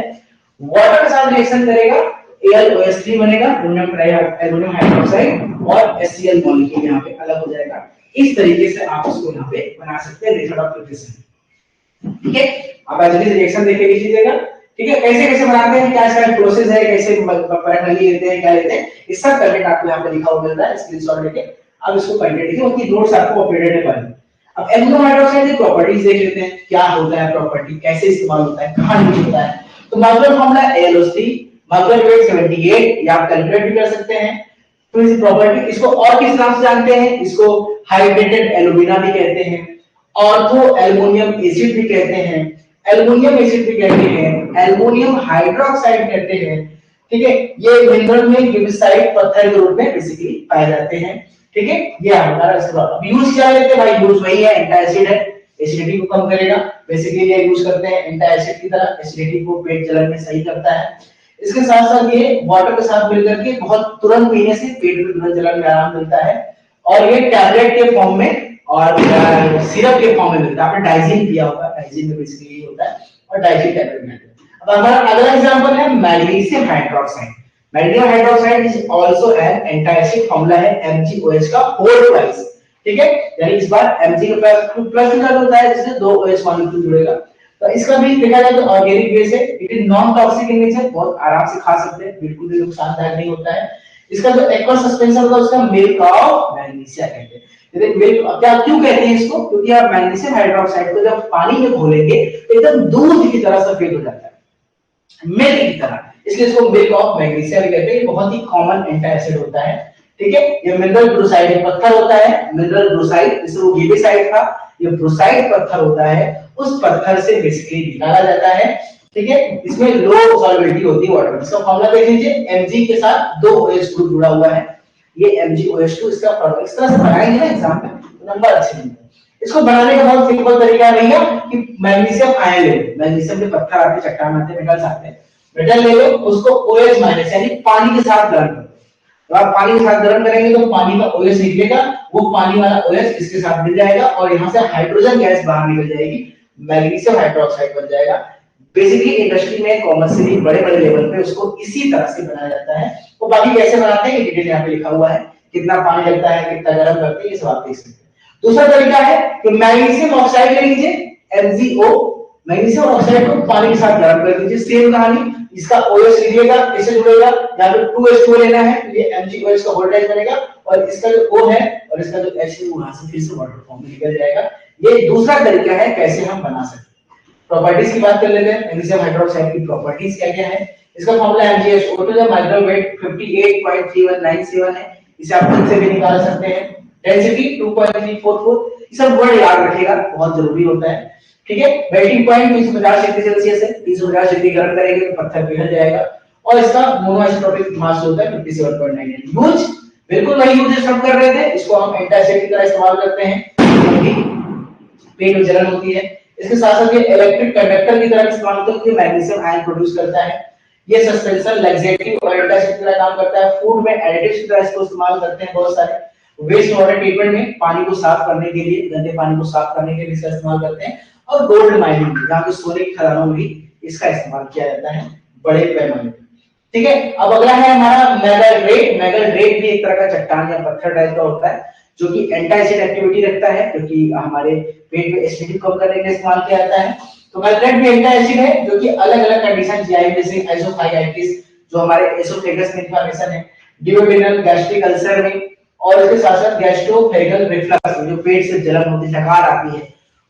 वाटर के साथ रिएक्शन करेगा, AlOH3 बनेगा, एल्युमिनियम हाइड्रोक्साइड और HCl मॉलिक्यूल यहाँ पे अलग हो जाएगा। इस तरीके से आप इसको यहाँ पे बना सकते हैं मेथड ऑफ प्रिपरेशन, ठीक है। आप ऐसे रिएक्शन देख के लिख लीजिएगा, ठीक है। कैसे कैसे बनाते हैं, क्या इसका प्रोसेस है, कैसे पैरेलली लेते हैं, क्या लेते हैं, इस सब कंटेंट आपको यहाँ पे लिखा हुआ मिल रहा है, स्क्रीनशॉट लेके आप इसको कंटेंट लिखिए, उनकी नोट्स आपको अपडेटेड है पहले। अब एल्युमिनियम हाइड्रोक्साइड की प्रॉपर्टीज देख लेते हैं, क्या होता है प्रॉपर्टी, कैसे इस्तेमाल होता है, कहां यूज होता है। तो molecular formula AlO3, molecular weight 78, या आप कैलकुलेट भी कर सकते हैं। तो इस प्रॉपर्टी, इसको और किस नाम से जानते हैं, इसको हाइड्रेटेड एल्यूमिना भी कहते हैं, ऑर्थो एल्युमिनियम एसिड भी कहते हैं, एल्युमिनियम एसिड भी कहते हैं, एल्युमिनियम हाइड्रोक्साइड कहते हैं, ठीक है। ये मिनरल में गिब्साइट पत्थर के रूप में बेसिकली पाए जाते हैं। ठीक है, ये हमारा इसका अब यूज क्या लेते हैं भाई, यूज वही है, एंटी एसिड है, एसिडिटी को कम करेगा, बेसिकली ये यूज करते हैं एंटी एसिड की तरह, एसिडिटी को पेट जलन में सही करता है। इसके साथ साथ ये वाटर के साथ मिलकर के बहुत तुरंत पीने से पेट में तुरंत जलन में आराम मिलता है, और ये टैबलेट के फॉर्म में और सिरप के फॉर्म में मिलता है। आपने डाइजिन किया होगा, डाइजिन में बेसिकली ये होता है, और डाइजिन टैबलेट में। अब हमारा अगला एग्जांपल है magnesium hydroxide. Magnesium hydroxide is also an anti acid formula है MgOH का होल ट्वाइस, ठीक है, यानी इस बार Mg के प्लस का होता है जिससे दो OH मॉलिक्यूल जुड़ेगा। तो इसका भी देखा जाए तो ऑर्गेनिक बेस है, it is non toxic in nature, बहुत आराम से खा सकते हैं, बिल्कुल भी नुकसानदायक नहीं होता है। इसका जो एक्वस सस्पेंशन होता है उसका मिल्क ऑफ मैग्नीशिया कहते हैं। मिल्क क्या क्यों कहते हैं इसको, क्योंकि आप मैग्नीशियम हाइड्रोक्साइड को जब पानी में घोलेंगे तो एकदम दूध की तरह सफेद हो जाता है, मिल्क की तरह, इसलिए इसको मिल्क ऑफ मैग्नीशिया भी कहते हैं। ये बहुत ही कॉमन एंटी एसिड होता है, ठीक है। ये मिनरल ब्रोसाइड पत्थर होता है, मिनरल ब्रोसाइड, जैसे वो गिबेसाइड था, ये ब्रोसाइड पत्थर होता है, उस पत्थर से बेसिकली निकाला जाता है, ठीक है। इसमें लो सॉल्युबिलिटी होती है वाटर में। इसका फार्मूला देख लीजिए, Mg के साथ दो OH ग्रुप जुड़ा हुआ है, ये MgOH2 इसका फॉर्मूला। इस तरह से बनाएंगे ना एग्जाम में तो नंबर अच्छे मिलेंगे। इसको बनाने का बहुत सिंपल तरीका है भैया कि मैग्नीशियम आयन ले लो, मैग्नीशियम के पत्थर आते हैं, चट्टान आते हैं, मेटल्स आते हैं, मेटल ले लो, उसको OH माइनस यानी पानी के साथ गर्म करो। जब आप पानी के साथ गर्म करेंगे तो पानी का OH निकलेगा, वो पानी वाला OH इसके साथ मिल जाएगा और यहाँ से हाइड्रोजन गैस बाहर निकल जाएगी, मैग्नीशियम हाइड्रोक्साइड बन जाएगा। बेसिकली इंडस्ट्री में कॉमर्शियली बड़े-बड़े लेवल पे उसको इसी तरह से बनाया जाता है। तो बाकी कैसे बनाते हैं ये डिटेल यहाँ पे लिखा हुआ है, कितना पानी लगता है, कितना गर्म करते हैं, ये सब आप देख सकते हैं। दूसरा तरीका है कि मैग्नीशियम ऑक्साइड ले लीजिए, MgO, मैग्नीशियम ऑक्साइड को पानी के साथ गर्म कर दीजिए, सेम कहानी, इसका OH लीजिएगा, कैसे जुड़ेगा, या फिर 2H2 लेना है, ये MgOH का वोल्टेज बनेगा, और इसका जो O है और इसका जो H है वहां से फिर से वाटर फॉर्म में निकल जाएगा। ये दूसरा तरीका है कैसे हम बना सकते हैं। प्रॉपर्टीज की बात कर लेते हैं, मैग्नीशियम हाइड्रोक्साइड की प्रॉपर्टीज क्या क्या है। इसका फॉर्मूला MgSO2 का माइक्रो वेट 58.3197 है, इसे आप खुद से भी निकाल सकते हैं। डेंसिटी 2.344, ये सब वर्ड याद रखिएगा, बहुत जरूरी होता है, ठीक है। मेल्टिंग पॉइंट 350 डिग्री सेल्सियस है, 350 डिग्री गर्म करेंगे तो पत्थर पिघल जाएगा, और इसका मोनोआइसोटोपिक मास होता है 57.9। यूज बिल्कुल वही यूज सब कर रहे थे, इसको हम एंटी एसिड की तरह इस्तेमाल करते हैं क्योंकि पेट में जलन होती है। इसके साथ साथ ये इलेक्ट्रिक कंडक्टर की तरह इस्तेमाल होता है क्योंकि मैग्नीशियम आयन प्रोड्यूस करता है। ये सस्पेंशन लैक्सेटिव और एंटी एसिड की तरह काम करता है। फूड में एडिटिव्स की तरह इसको इस्तेमाल करते हैं बहुत सारे। वेस्ट वाटर ट्रीटमेंट में पानी को साफ करने के लिए, गंदे पानी को साफ करने के लिए इसका इस्तेमाल करते हैं। और गोल्ड माइनिंग, जहां पे सोने की खदानों में भी इसका इस्तेमाल किया जाता है बड़े पैमाने पर, ठीक है। अब अगला है हमारा मैगलरेट। मैगलरेट भी एक तरह का चट्टान या पत्थर टाइप का होता है जो कि एंटी एसिड एक्टिविटी रखता है, क्योंकि हमारे पेट में एसिडिटी कम करने के लिए इस्तेमाल किया जाता है। तो मैगलरेट भी एंटी एसिड है जो कि अलग-अलग कंडीशन जीआई में से एसोफाइटिस जो हमारे एसोफेगस में इन्फ्लेमेशन है, डिओडेनल गैस्ट्रिक अल्सर में, और इसके साथ-साथ गैस्ट्रोफेगल रिफ्लक्स जो पेट से जलन होती है, डकार आती है,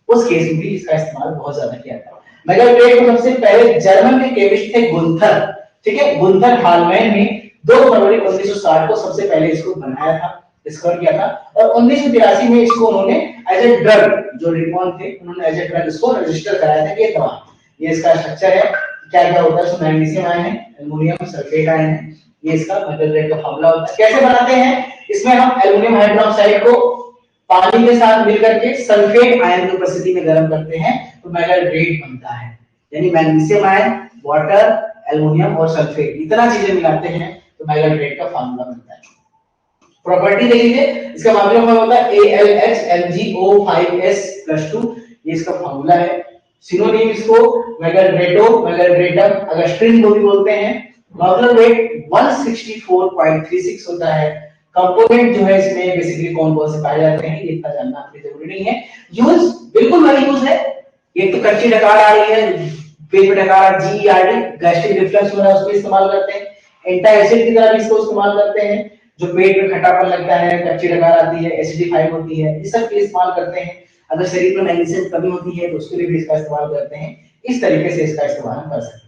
उस केस में भी इसका इस्तेमाल बहुत ज्यादा किया जाता है। मैगलरेट को सबसे पहले जर्मन के केमिस्ट थे गुंथर, ठीक है, गुंथर हालमैन ने 2 फरवरी 1960 को सबसे पहले इसको बनाया था, डिस्कवर किया था, और 1983 में इसको उन्होंने एज ए ड्रग, जो रिपॉन थे उन्होंने एज ए ड्रग इसको रजिस्टर कराया था कि ये दवा, ये इसका स्ट्रक्चर है, क्या क्या होता है, इसमें मैग्नीशियम आयन है, एल्युमिनियम सल्फेट आयन है, ये इसका मैगलरेट का फार्मूला होता है। कैसे बनाते हैं, इसमें हम एल्युमिनियम हाइड्रोक्साइड को पानी के साथ मिलकर के सल्फेट आयन की उपस्थिति में गर्म करते हैं तो मैगलरेट बनता है, यानी मैग्नीशियम आयन, वाटर, एल्युमिनियम और सल्फेट, इतना चीजें मिलाते हैं तो मैगलरेट का फार्मूला बनता है। प्रॉपर्टी देख लीजिए, इसका फार्मूला होता है AlHMgO5s+2, ये इसका फार्मूला है। सिनोनिम इसको मैगलरेटो, मैगलरेटम, अगस्ट्रिन को भी बोलते हैं। मॉलिक्यूलर वेट 164.36 होता है। कंपोनेंट जो है इसमें बेसिकली कौन कौन से पाए जाते हैं ये इतना जानना आपकी जरूरी नहीं है। यूज बिल्कुल वही यूज है, एक तो कच्ची डकार आ रही है, पेट में डकार, GERD, गैस्ट्रिक रिफ्लक्स हो रहा है, उसको इस्तेमाल करते हैं। एंटी एसिड की तरह भी इसको इस्तेमाल करते हैं, जो पेट में खट्टापन लगता है, कच्ची डकार आती है, एसिडिफाइड होती है, इस सब के इस्तेमाल करते हैं। अगर शरीर में मैग्नीशियम की कमी होती है तो उसके लिए भी इसका इस्तेमाल करते हैं। इस तरीके से इसका इस्तेमाल कर सकते हैं।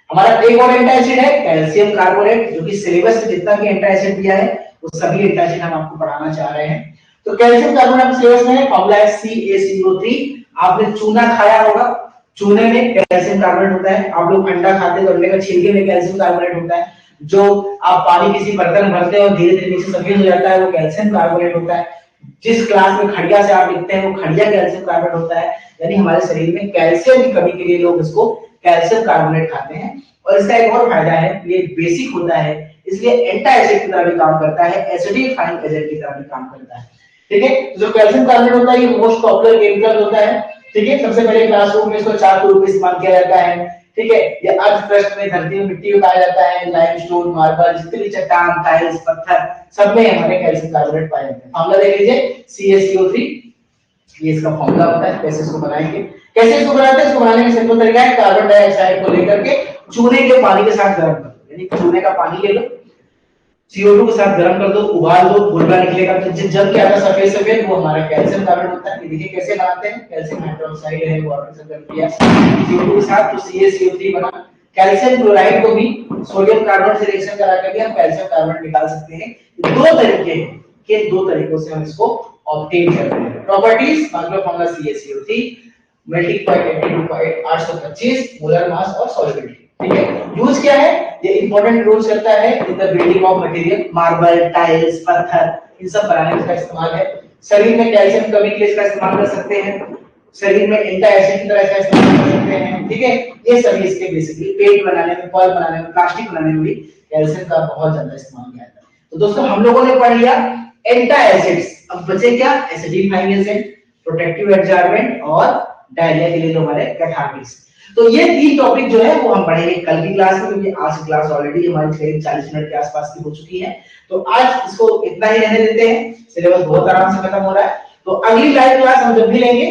हमारा एक और एंटी एसिड है कैल्शियम कार्बोनेट, जो कि सिलेबस में जितना भी एंटी एसिड दिया है वो सभी एंटी एसिड हम आपको पढ़ाना चाह रहे हैं। तो कैल्शियम कार्बोनेट सिलेबस में फॉर्मूला है CaCO3। आपने चूना खाया होगा, चूने में कैल्शियम कार्बोनेट होता है। आप लोग अंडा खाते हैं तो अंडे का छिलके में कैल्शियम कार्बोनेट होता है। जो आप पानी किसी बर्तन भरते हो धीरे धीरे नीचे सफेद हो जाता है, वो कैल्शियम कार्बोनेट होता है। जिस क्लास में खड़िया से आप लिखते हैं वो खड़िया कैल्शियम कार्बोनेट होता है, यानी हमारे शरीर में कैल्शियम की कमी के लिए लोग इसको कैल्शियम कार्बोनेट खाते हैं। और इसका एक और फायदा है, ये बेसिक होता है, इसलिए एंटी एसिड की तरह भी काम करता है, एसिडिफाइंग एजेंट की तरह भी काम करता है। ठीक है, जो कैल्शियम कार्बोनेट होता है ये मोस्ट पॉपुलर केमिकल होता है। ठीक है, सबसे पहले क्लासरूम में इसको चार के रूप में इस्तेमाल किया जाता है। ठीक है, ये अर्थ क्रस्ट में धरती में मिट्टी में पाया जाता है, लाइमस्टोन, मार्बल, जितने भी चट्टान, टाइल्स, पत्थर सब में हमारे कैल्शियम कार्बोनेट पाए जाते हैं। फॉर्मूला देख लीजिए CaCO3, ये इसका फॉर्मूला होता है। कैसे इसको बनाएंगे, कैसे इसको बनाते हैं, इसको बनाने का सिंपल तरीका है, कार्बन डाइऑक्साइड को लेकर के चूने के पानी के साथ गर्म कर दो, यानी चूने का पानी ले लो, CO2 के साथ गर्म कर दो, उबाल दो, बुलबुला निकलेगा, तो जब क्या आता सफेद सफेद वो हमारा कैल्शियम कार्बोनेट होता है। देखिए कैसे बनाते हैं, कैल्शियम हाइड्रोक्साइड है, वाटर से गर्म किया CO2 के साथ तो CaCO3 बना। कैल्शियम क्लोराइड को भी सोडियम कार्बोनेट से रिएक्शन करा करके हम कैल्शियम कार्बोनेट निकाल सकते हैं। दो तरीके हैं कि दो तरीकों से हम इसको ऑब्टेन करते हैं। Properties, formula CaCO3, melting point 82.825 molar mass और सॉल्युबिलिटी। ठीक है, यूज क्या है, ये इंपॉर्टेंट रोल्स करता है in the building of material, marble, tiles, पत्थर, इन सब बनाने में इसका इस्तेमाल है। शरीर में कैल्शियम कमी के लिए इसका इस्तेमाल कर सकते हैं, शरीर में एंटी एसिड की तरह इसका इस्तेमाल कर सकते हैं। ठीक है, ये सभी इसके बेसिकली पेंट बनाने में, फॉल बनाने में, प्लास्टिक बनाने में भी कैल्शियम का बहुत ज्यादा इस्तेमाल किया जाता है। तो दोस्तों हम लोगों ने पढ़ लिया एंटी एसिड्स, अब बचे क्या, एसिडिफाइंग एजेंट, प्रोटेक्टिव एडजॉर्बेंट और डायरिया के लिए जो हमारे कैथार्टिक्स। तो ये तीन टॉपिक जो है वो हम पढ़ेंगे कल की क्लास में, क्योंकि आज की क्लास ऑलरेडी हमारी 40 मिनट के आसपास की हो चुकी है। तो आज इसको इतना ही रहने देते हैं, सिलेबस बहुत आराम से खत्म हो रहा है। तो अगली लाइव क्लास हम जब भी लेंगे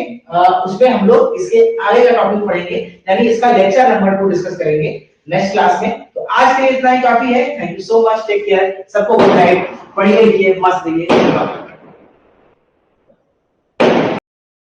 उसमें हम लोग इसके आगे का टॉपिक पढ़ेंगे, यानी इसका लेक्चर नंबर 2 डिस्कस करेंगे नेक्स्ट क्लास में। तो आज के लिए इतना ही काफी है। Thank you so much, take care, सबको गुड नाइट, पढ़िए लिखिए, मस्त रहिए।